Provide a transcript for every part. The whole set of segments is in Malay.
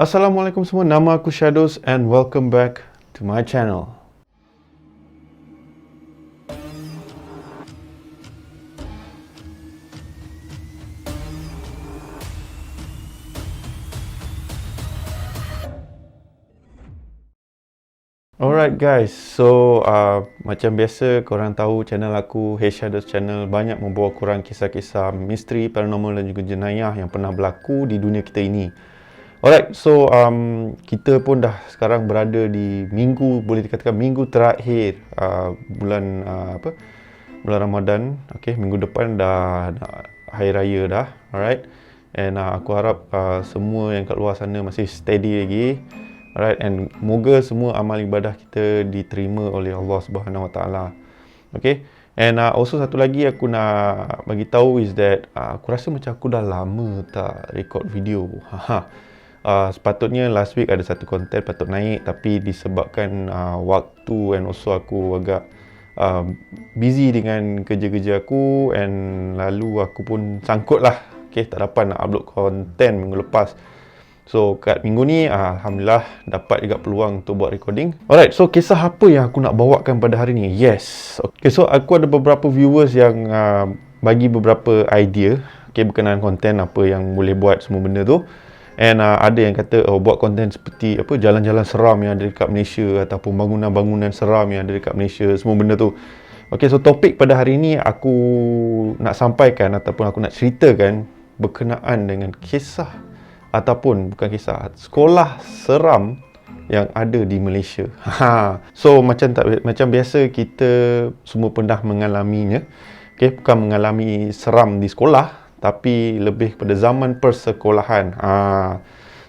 Assalamualaikum semua, nama aku Shadows and welcome back to my channel. Alright guys, so macam biasa korang tahu channel aku, Hey Shadows Channel, banyak membawa korang kisah-kisah misteri, paranormal dan juga jenayah yang pernah berlaku di dunia kita ini. Alright, so kita pun dah sekarang berada di minggu, boleh dikatakan minggu terakhir bulan bulan Ramadan. Okay, minggu depan dah hari raya dah. Alright, and aku harap semua yang kat luar sana masih steady lagi. Alright, and moga semua amal ibadah kita diterima oleh Allah Subhanahu Wa Taala. Okay, and also satu lagi aku nak bagi tahu is that aku rasa macam aku dah lama tak record video. Sepatutnya last week ada satu konten patut naik, tapi disebabkan waktu and also aku agak busy dengan kerja-kerja aku, and lalu aku pun sangkut lah. Okay, tak dapat nak upload konten minggu lepas. So kat minggu ni Alhamdulillah dapat juga peluang untuk buat recording. Alright, so kisah apa yang aku nak bawakan pada hari ni? Yes, okay, so aku ada beberapa viewers yang bagi beberapa idea, okay, berkenaan konten apa yang boleh buat semua benda tu. And ada yang kata buat konten seperti apa, jalan-jalan seram yang ada dekat Malaysia, ataupun bangunan-bangunan seram yang ada dekat Malaysia, semua benda tu. Okay, so topik pada hari ni aku nak sampaikan ataupun aku nak ceritakan berkenaan dengan kisah ataupun bukan kisah, sekolah seram yang ada di Malaysia. So macam biasa kita semua pernah mengalaminya. Okay, bukan mengalami seram di sekolah, tapi lebih pada zaman persekolahan.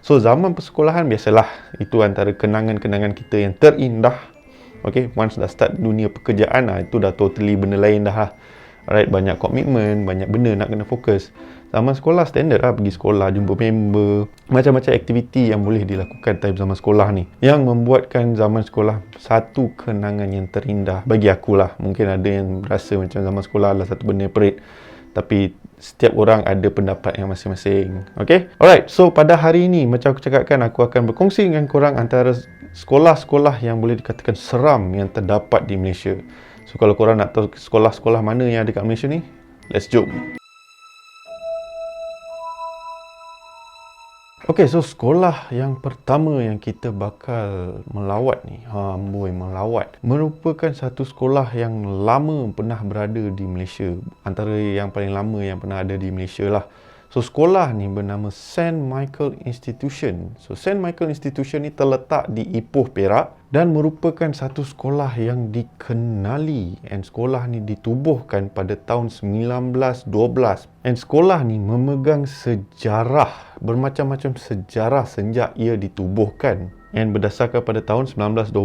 So zaman persekolahan biasalah itu antara kenangan-kenangan kita yang terindah. Okay, once dah start dunia pekerjaan, itu dah totally benda lain dah lah. Alright, banyak komitmen, banyak benda nak kena fokus. Zaman sekolah standard lah, pergi sekolah, jumpa member, macam-macam aktiviti yang boleh dilakukan time zaman sekolah ni, yang membuatkan zaman sekolah satu kenangan yang terindah bagi akulah. Mungkin ada yang rasa macam zaman sekolah adalah satu benda yang perit, tapi setiap orang ada pendapat yang masing-masing. Okay, alright, so pada hari ini macam aku cakapkan, aku akan berkongsi dengan korang antara sekolah-sekolah yang boleh dikatakan seram yang terdapat di Malaysia. So kalau korang nak tahu sekolah-sekolah mana yang ada kat Malaysia ni, let's jom. Okay, so sekolah yang pertama yang kita bakal melawat ni, melawat, merupakan satu sekolah yang lama pernah berada di Malaysia. Antara yang paling lama yang pernah ada di Malaysia lah. So sekolah ni bernama St. Michael Institution. So St. Michael Institution ni terletak di Ipoh, Perak, dan merupakan satu sekolah yang dikenali, and sekolah ni ditubuhkan pada tahun 1912. And sekolah ni memegang sejarah, bermacam-macam sejarah sejak ia ditubuhkan. And berdasarkan pada tahun 1912,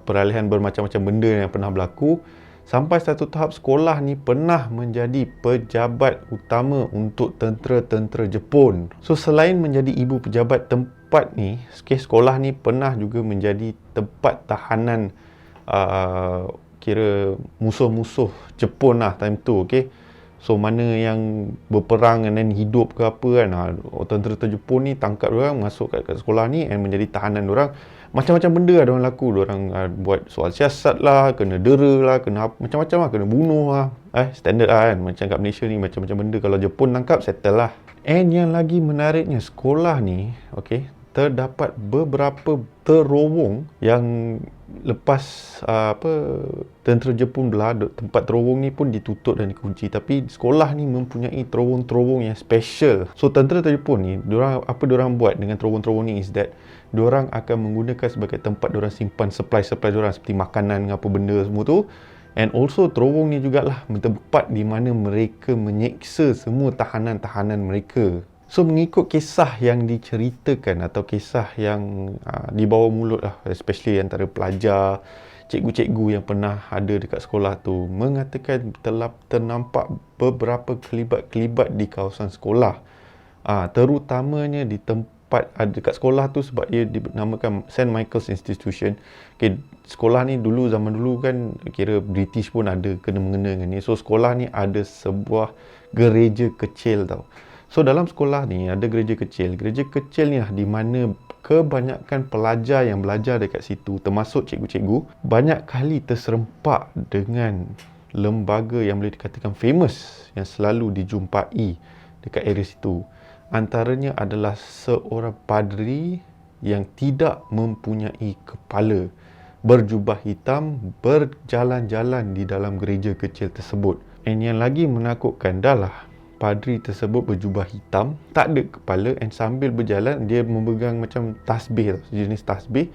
peralihan bermacam-macam benda yang pernah berlaku, sampai satu tahap sekolah ni pernah menjadi pejabat utama untuk tentera-tentera Jepun. So selain menjadi ibu pejabat tempat ni, sekolah ni pernah juga menjadi tempat tahanan kira musuh-musuh Jepun lah time tu. Okay, so mana yang berperang dan hidup ke apa kan, tentera-tentera Jepun ni tangkap diorang, masuk kat sekolah ni and menjadi tahanan diorang. Macam-macam benda ada orang laku. Diorang buat soal siasat lah, kena dera lah, kena macam-macam lah, kena bunuh lah. Standard lah kan. Macam kat Malaysia ni macam-macam benda. Kalau Jepun tangkap, settle lah. And yang lagi menariknya, sekolah ni, okay, terdapat beberapa terowong yang lepas tentera Jepun berada, tempat terowong ni pun ditutup dan dikunci. Tapi sekolah ni mempunyai terowong-terowong yang special. So tentera Jepun ni, diorang buat dengan terowong-terowong ni is that diorang akan menggunakan sebagai tempat diorang simpan supply-supply diorang seperti makanan dan apa benda semua tu. And also terowong ni jugalah tempat di mana mereka menyeksa semua tahanan-tahanan mereka. So mengikut kisah yang diceritakan atau kisah yang dibawa mulut lah, especially antara pelajar, cikgu-cikgu yang pernah ada dekat sekolah tu, mengatakan telah ternampak beberapa kelibat-kelibat di kawasan sekolah, terutamanya di tempat dekat sekolah tu, sebab ia dinamakan St. Michael's Institution. Okay, sekolah ni zaman dulu kan kira British pun ada kena-mengena dengan ni. So sekolah ni ada sebuah gereja kecil tau. So dalam sekolah ni ada gereja kecil. Gereja kecil ni lah di mana kebanyakan pelajar yang belajar dekat situ, termasuk cikgu-cikgu, banyak kali terserempak dengan lembaga yang boleh dikatakan famous yang selalu dijumpai dekat area situ. Antaranya adalah seorang padri yang tidak mempunyai kepala, berjubah hitam, berjalan-jalan di dalam gereja kecil tersebut. And yang lagi menakutkan adalah padri tersebut berjubah hitam, tak ada kepala, and sambil berjalan dia memegang macam tasbih, jenis tasbih,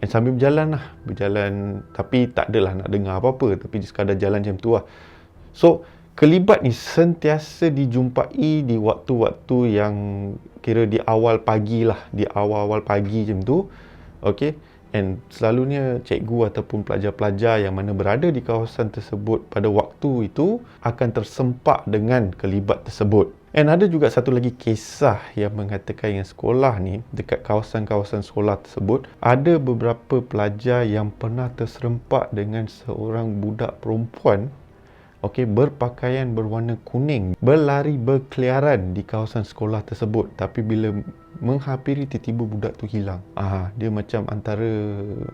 and sambil berjalan tapi tak adalah nak dengar apa-apa, tapi dia sekadar jalan macam tu lah. So kelibat ni sentiasa dijumpai di waktu-waktu yang kira di awal pagi lah, di awal-awal pagi macam tu. Okay, and selalunya cikgu ataupun pelajar-pelajar yang mana berada di kawasan tersebut pada waktu itu akan tersempak dengan kelibat tersebut. And ada juga satu lagi kisah yang mengatakan yang sekolah ni, dekat kawasan-kawasan sekolah tersebut, ada beberapa pelajar yang pernah terserempak dengan seorang budak perempuan, berpakaian berwarna kuning, berlari berkeliaran di kawasan sekolah tersebut. Tapi bila menghampiri, tiba-tiba budak tu hilang. Dia macam antara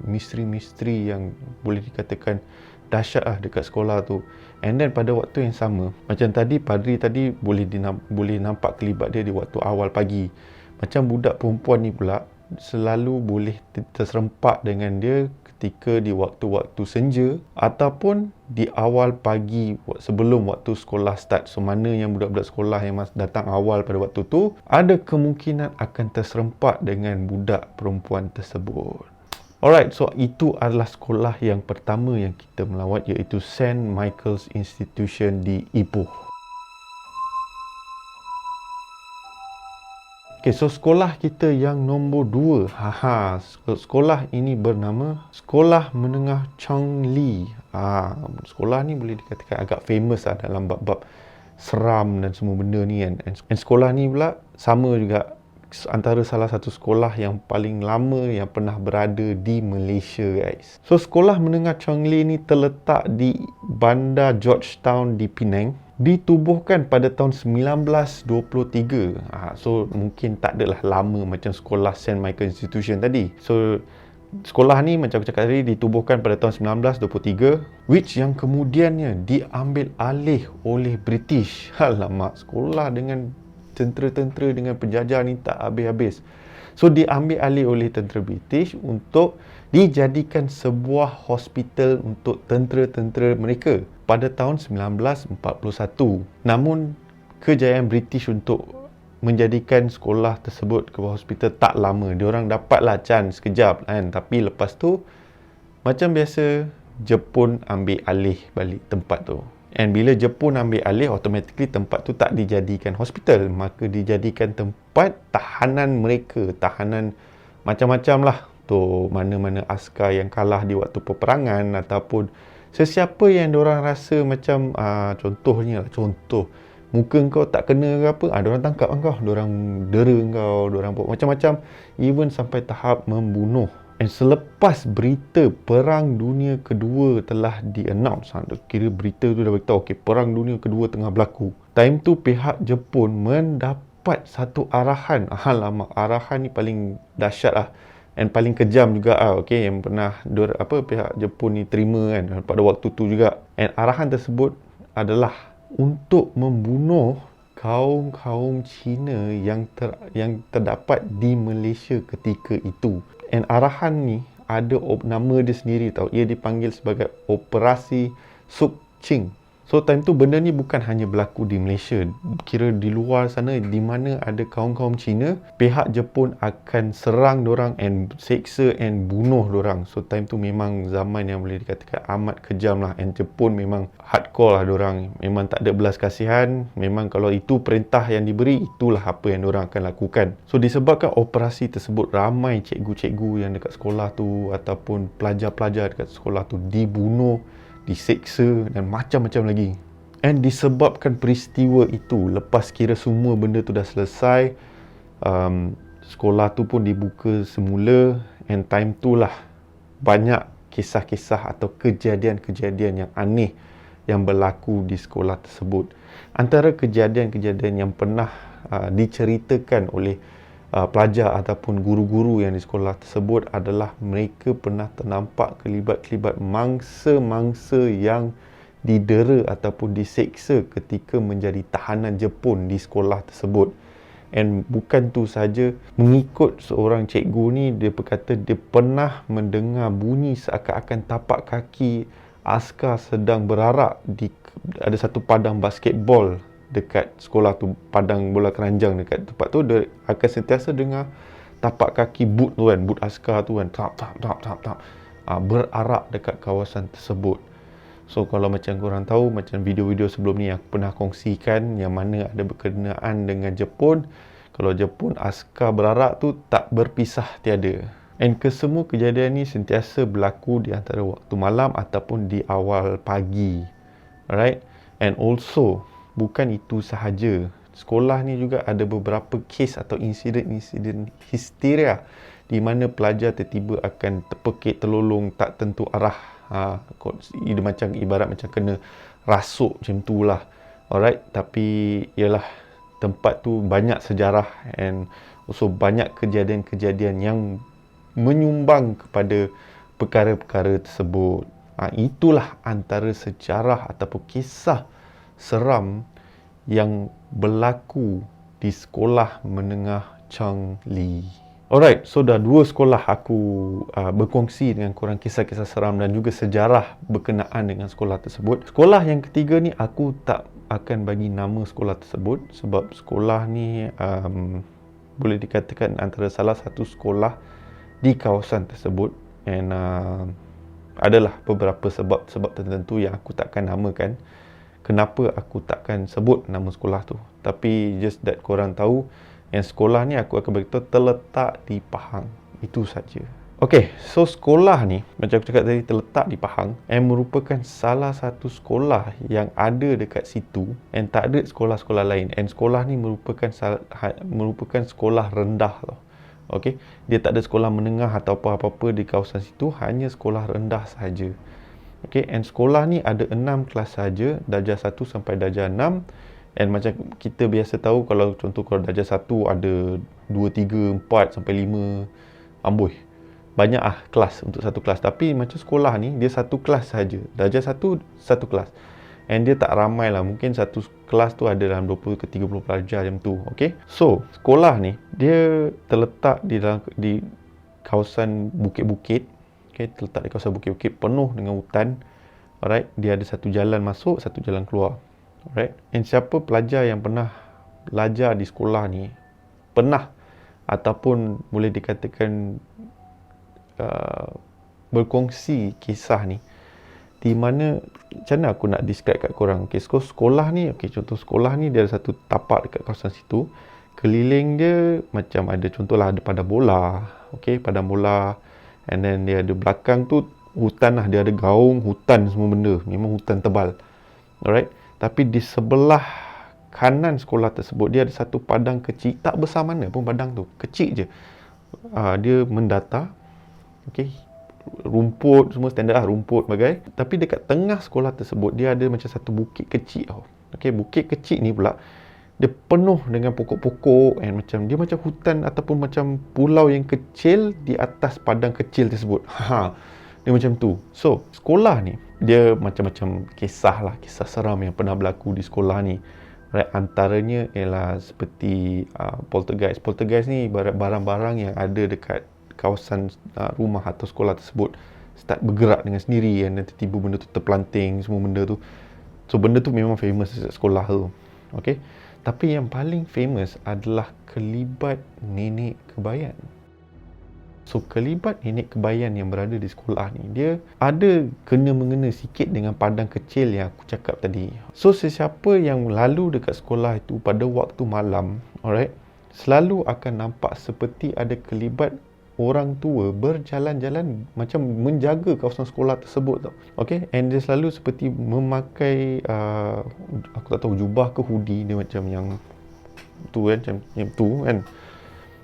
misteri-misteri yang boleh dikatakan dahsyat lah dekat sekolah tu. And then pada waktu yang sama, macam tadi padri tadi boleh nampak kelibat dia di waktu awal pagi. Macam budak perempuan ni pula selalu boleh terserempak dengan dia ketika di waktu-waktu senja ataupun di awal pagi sebelum waktu sekolah start. So mana yang budak-budak sekolah yang datang awal pada waktu tu, ada kemungkinan akan terserempak dengan budak perempuan tersebut. Alright, so itu adalah sekolah yang pertama yang kita melawat, iaitu St. Michael's Institution di Ipoh. Okay, so sekolah kita yang nombor 2. Sekolah ini bernama Sekolah Menengah Chong Li. Sekolah ni boleh dikatakan agak famous lah dalam bab-bab seram dan semua benda ni kan. And sekolah ni pula sama juga antara salah satu sekolah yang paling lama yang pernah berada di Malaysia, guys. So sekolah menengah Chong Li ni terletak di Bandar Georgetown di Penang. Ditubuhkan pada tahun 1923. So mungkin tak adalah lama macam sekolah St. Michael Institution tadi. So sekolah ni macam aku cakap tadi ditubuhkan pada tahun 1923, which yang kemudiannya diambil alih oleh British. Alamak, sekolah dengan tentera-tentera dengan penjajah ni tak habis-habis. So diambil alih oleh tentera British untuk dijadikan sebuah hospital untuk tentera-tentera mereka pada tahun 1941. Namun kejayaan British untuk menjadikan sekolah tersebut ke hospital tak lama. Diorang dapatlah chance sekejap kan, tapi lepas tu macam biasa Jepun ambil alih balik tempat tu. And bila Jepun ambil alih, automatically tempat tu tak dijadikan hospital, maka dijadikan tempat tahanan mereka, tahanan macam-macam lah tu, mana-mana askar yang kalah di waktu peperangan ataupun sesiapa yang diorang rasa macam contohnya muka kau tak kena ke apa, diorang tangkap kau, diorang dera kau, diorang buat macam-macam, even sampai tahap membunuh. And selepas berita Perang Dunia Kedua telah di-announce, kira berita tu dah beritahu, Perang Dunia Kedua tengah berlaku. Time tu pihak Jepun mendapat satu arahan. Alamak, arahan ni paling dahsyat lah. And paling kejam juga yang pernah pihak Jepun ni terima kan pada waktu tu juga. And arahan tersebut adalah untuk membunuh kaum-kaum Cina yang terdapat di Malaysia ketika itu. And arahan ni ada nama dia sendiri tau. Ia dipanggil sebagai Operasi Suk Ching. So time tu benda ni bukan hanya berlaku di Malaysia. Kira di luar sana, di mana ada kaum-kaum Cina, pihak Jepun akan serang dorang and seksa and bunuh dorang. So time tu memang zaman yang boleh dikatakan amat kejam lah. And Jepun memang hardcore lah dorang. Memang tak ada belas kasihan. Memang kalau itu perintah yang diberi, itulah apa yang dorang akan lakukan. So disebabkan operasi tersebut, ramai cikgu-cikgu yang dekat sekolah tu ataupun pelajar-pelajar dekat sekolah tu dibunuh, diseksa dan macam-macam lagi. And disebabkan peristiwa itu, lepas kira semua benda tu dah selesai, sekolah tu pun dibuka semula. And time tu lah banyak kisah-kisah atau kejadian-kejadian yang aneh yang berlaku di sekolah tersebut. Antara kejadian-kejadian yang pernah diceritakan oleh pelajar ataupun guru-guru yang di sekolah tersebut adalah mereka pernah ternampak kelibat-kelibat mangsa-mangsa yang didera ataupun diseksa ketika menjadi tahanan Jepun di sekolah tersebut. And bukan tu saja, mengikut seorang cikgu ni, dia berkata dia pernah mendengar bunyi seakan-akan tapak kaki askar sedang berarak di ada satu padang basketball dekat sekolah tu, padang bola keranjang dekat tempat tu. Dia akan sentiasa dengar tapak kaki boot tu kan, boot askar tu kan, tap tap tap tap tap, berarak dekat kawasan tersebut. So kalau macam korang tahu, macam video-video sebelum ni aku pernah kongsikan yang mana ada berkenaan dengan Jepun. Kalau Jepun, askar berarak tu tak berpisah tiada. And kesemua kejadian ni sentiasa berlaku di antara waktu malam ataupun di awal pagi. Alright? And also, bukan itu sahaja. Sekolah ni juga ada beberapa kes atau insiden-insiden histeria di mana pelajar tiba-tiba akan terpekik, terlolong, tak tentu arah. Dia macam ibarat macam kena rasuk macam tu lah. Alright? Tapi ialah tempat tu banyak sejarah and also banyak kejadian-kejadian yang menyumbang kepada perkara-perkara tersebut. Itulah antara sejarah ataupun kisah seram yang berlaku di sekolah menengah Changli. Alright, so dah 2 sekolah aku berkongsi dengan korang kisah-kisah seram dan juga sejarah berkenaan dengan sekolah tersebut. Sekolah yang ketiga ni aku tak akan bagi nama sekolah tersebut sebab sekolah ni boleh dikatakan antara salah satu sekolah di kawasan tersebut, and adalah beberapa sebab tertentu yang aku takkan namakan kenapa aku takkan sebut nama sekolah tu. Tapi just that korang tahu yang sekolah ni aku akan beritahu terletak di Pahang. Itu saja. Okay, so sekolah ni macam aku cakap tadi terletak di Pahang and merupakan salah satu sekolah yang ada dekat situ and tak ada sekolah-sekolah lain. And sekolah ni merupakan sekolah rendah tau. Okay, dia tak ada sekolah menengah atau apa-apa di kawasan situ, hanya sekolah rendah sahaja. Okay, and sekolah ni ada 6 kelas saja, darjah 1 sampai darjah 6. And macam kita biasa tahu, kalau contoh kalau darjah 1 ada 2, 3, 4 sampai 5, amboi. Banyak kelas untuk satu kelas. Tapi macam sekolah ni, dia satu kelas saja. Darjah 1, satu kelas. And dia tak ramai lah. Mungkin satu kelas tu ada dalam 20 ke 30 pelajar macam tu. Okay. So, sekolah ni, dia terletak di kawasan bukit-bukit. Okay, terletak di kawasan bukit-bukit penuh dengan hutan. Alright. Dia ada satu jalan masuk, satu jalan keluar. Alright. And siapa pelajar yang pernah belajar di sekolah ni, pernah ataupun boleh dikatakan berkongsi kisah ni, di mana macam mana aku nak describe kat korang. Okay, so sekolah ni, okay, contoh sekolah ni dia ada satu tapak dekat kawasan situ. Keliling dia macam ada, contohlah ada padang bola. Okay, padang bola. And then dia ada belakang tu hutan lah. Dia ada gaung, hutan semua benda. Memang hutan tebal. Alright. Tapi di sebelah kanan sekolah tersebut, dia ada satu padang kecil. Tak besar mana pun padang tu. Kecil je. Dia mendatar. Okay. Rumput semua standard lah, rumput bagai. Tapi dekat tengah sekolah tersebut dia ada macam satu bukit kecil tau. Okay, bukit kecil ni pula dia penuh dengan pokok-pokok and macam dia macam hutan ataupun macam pulau yang kecil di atas padang kecil tersebut. Dia macam tu. So, sekolah ni dia macam-macam kisah lah, kisah seram yang pernah berlaku di sekolah ni. Right, antaranya ialah seperti poltergeist. Poltergeist ni barang-barang yang ada dekat kawasan rumah atau sekolah tersebut start bergerak dengan sendiri dan tiba-tiba benda tu terpelanting, semua benda tu. So benda tu memang famous di sekolah tu. Okay. Tapi yang paling famous adalah kelibat nenek kebayan. So kelibat nenek kebayan yang berada di sekolah ni, dia ada kena-mengena sikit dengan padang kecil yang aku cakap tadi. So sesiapa yang lalu dekat sekolah itu pada waktu malam, alright, selalu akan nampak seperti ada kelibat orang tua berjalan-jalan macam menjaga kawasan sekolah tersebut tau. Okay, and dia selalu seperti memakai aku tak tahu jubah ke hoodie dia macam yang tu kan, macam yang tu kan,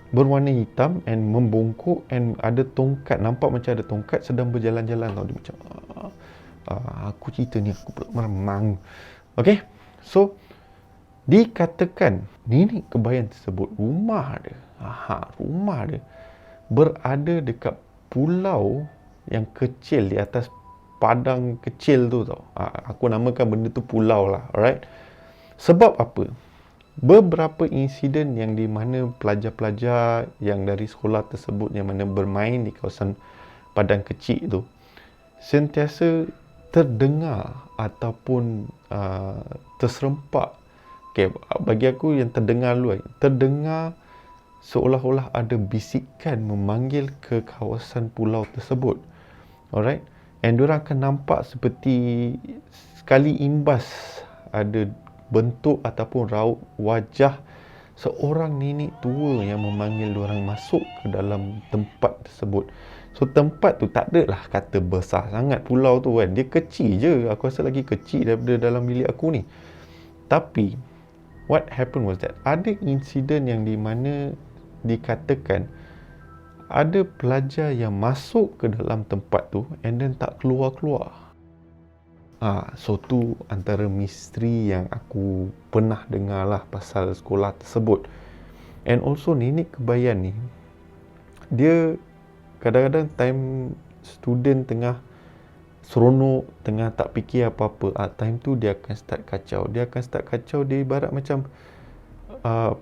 berwarna hitam and membungkuk and ada tongkat, nampak macam ada tongkat sedang berjalan-jalan tau. Dia macam aku cerita ni aku pula meremang. Okay, so Dikatakan nenek kebayan tersebut, rumah dia berada dekat pulau yang kecil di atas padang kecil tu tau. Aku namakan benda tu pulau lah, alright? Sebab apa? Beberapa insiden yang di mana pelajar-pelajar yang dari sekolah tersebut yang mana bermain di kawasan padang kecil tu sentiasa terdengar ataupun terserempak. Okay, bagi aku yang terdengar dulu, terdengar seolah-olah ada bisikan memanggil ke kawasan pulau tersebut. Alright? And diorang akan nampak seperti sekali imbas ada bentuk ataupun raut wajah seorang nenek tua yang memanggil diorang masuk ke dalam tempat tersebut. So tempat tu tak adalah kata besar sangat pulau tu kan. Dia kecil je. Aku rasa lagi kecil daripada dalam bilik aku ni. Tapi what happened was that ada insiden yang di mana dikatakan ada pelajar yang masuk ke dalam tempat tu and then tak keluar-keluar. So tu antara misteri yang aku pernah dengar lah pasal sekolah tersebut. And also nenek kebayan ni, dia kadang-kadang time student tengah seronok, tengah tak fikir apa-apa, time tu dia akan start kacau. Dia ibarat macam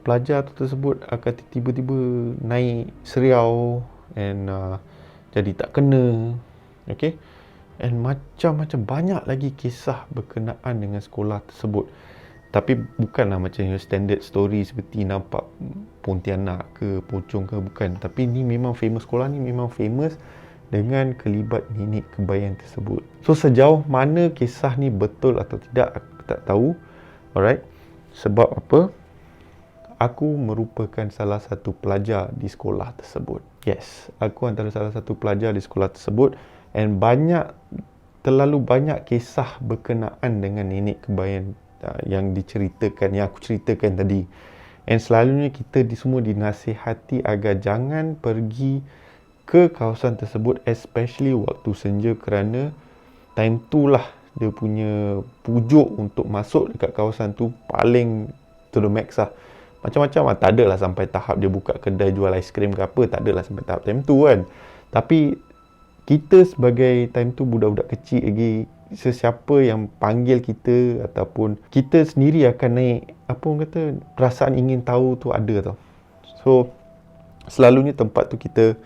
pelajar tu tersebut akan tiba-tiba naik seriau and jadi tak kena. Okay? And macam-macam banyak lagi kisah berkenaan dengan sekolah tersebut. Tapi bukanlah macam your standard story seperti nampak Pontianak ke pocong ke, bukan. Tapi ni memang famous, sekolah ni memang famous dengan kelibat nenek kebayan tersebut. So sejauh mana kisah ni betul atau tidak aku tak tahu. Alright. Sebab apa? Aku merupakan salah satu pelajar di sekolah tersebut. Yes, aku antara salah satu pelajar di sekolah tersebut. And terlalu banyak kisah berkenaan dengan nenek kebayan yang diceritakan, yang aku ceritakan tadi. And selalunya kita semua dinasihati agar jangan pergi ke kawasan tersebut, especially waktu senja, kerana time tu lah dia punya pujuk untuk masuk dekat kawasan tu paling to the max lah. Macam-macam lah, tak adalah sampai tahap dia buka kedai jual aiskrim ke apa, tak adalah sampai tahap time tu kan. Tapi kita sebagai time tu budak-budak kecil lagi, sesiapa yang panggil kita ataupun kita sendiri akan naik, apa orang kata, perasaan ingin tahu tu ada tau. So selalunya tempat tu kita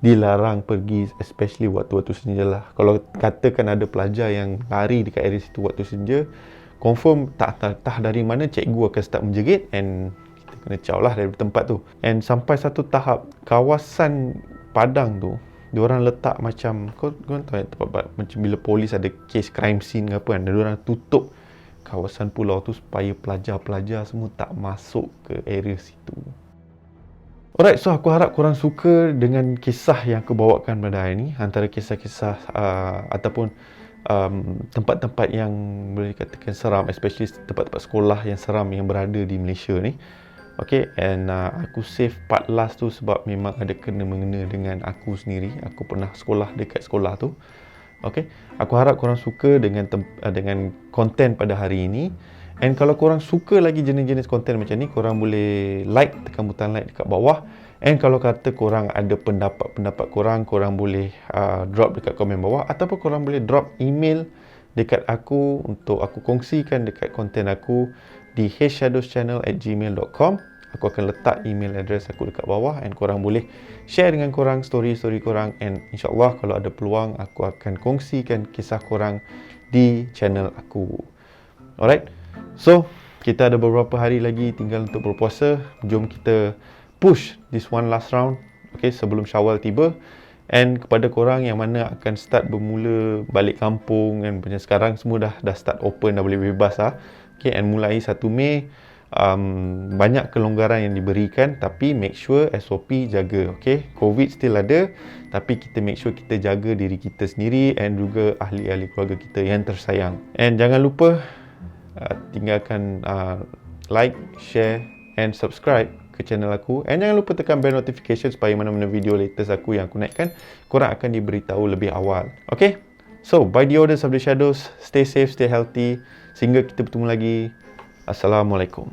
dilarang pergi, especially waktu-waktu senja lah. Kalau katakan ada pelajar yang lari dekat area situ waktu senja, confirm tak dari mana cikgu akan start menjerit and kita kena caw lah dari tempat tu. And sampai satu tahap kawasan padang tu diorang letak macam, kau tahu tempat macam bila polis ada case crime scene ke apa kan, diorang tutup kawasan pulau tu supaya pelajar-pelajar semua tak masuk ke area situ. Alright, so aku harap korang suka dengan kisah yang aku bawakan pada hari ni. Antara kisah-kisah ataupun tempat-tempat yang boleh dikatakan seram, especially tempat-tempat sekolah yang seram yang berada di Malaysia ni. Okay, and aku save part last tu sebab memang ada kena-mengena dengan aku sendiri. Aku pernah sekolah dekat sekolah tu. Okay, aku harap korang suka dengan konten pada hari ini. And kalau korang suka lagi jenis-jenis konten macam ni, korang boleh like, tekan butang like dekat bawah. And kalau kata korang ada pendapat korang boleh drop dekat komen bawah. Ataupun korang boleh drop email dekat aku untuk aku kongsikan dekat konten aku di hshadowschannel@gmail.com. Aku akan letak email address aku dekat bawah and korang boleh share dengan korang story-story korang, and insyaAllah kalau ada peluang aku akan kongsikan kisah korang di channel aku. Alright, so kita ada beberapa hari lagi tinggal untuk berpuasa. Jom kita push this one last round, okay, sebelum Syawal tiba. And kepada korang yang mana akan start bermula balik kampung kan, macam sekarang semua dah start open, dah boleh bebas lah. Okay, and mulai 1 Mei banyak kelonggaran yang diberikan, tapi make sure SOP jaga. Okay, COVID still ada, tapi kita make sure kita jaga diri kita sendiri and juga ahli-ahli keluarga kita yang tersayang. And jangan lupa tinggalkan like, share and subscribe ke channel aku, and jangan lupa tekan bell notification supaya mana-mana video latest aku yang aku naikkan korang akan diberitahu lebih awal. Okay, so by the orders of the shadows, stay safe, stay healthy, sehingga kita bertemu lagi. Assalamualaikum.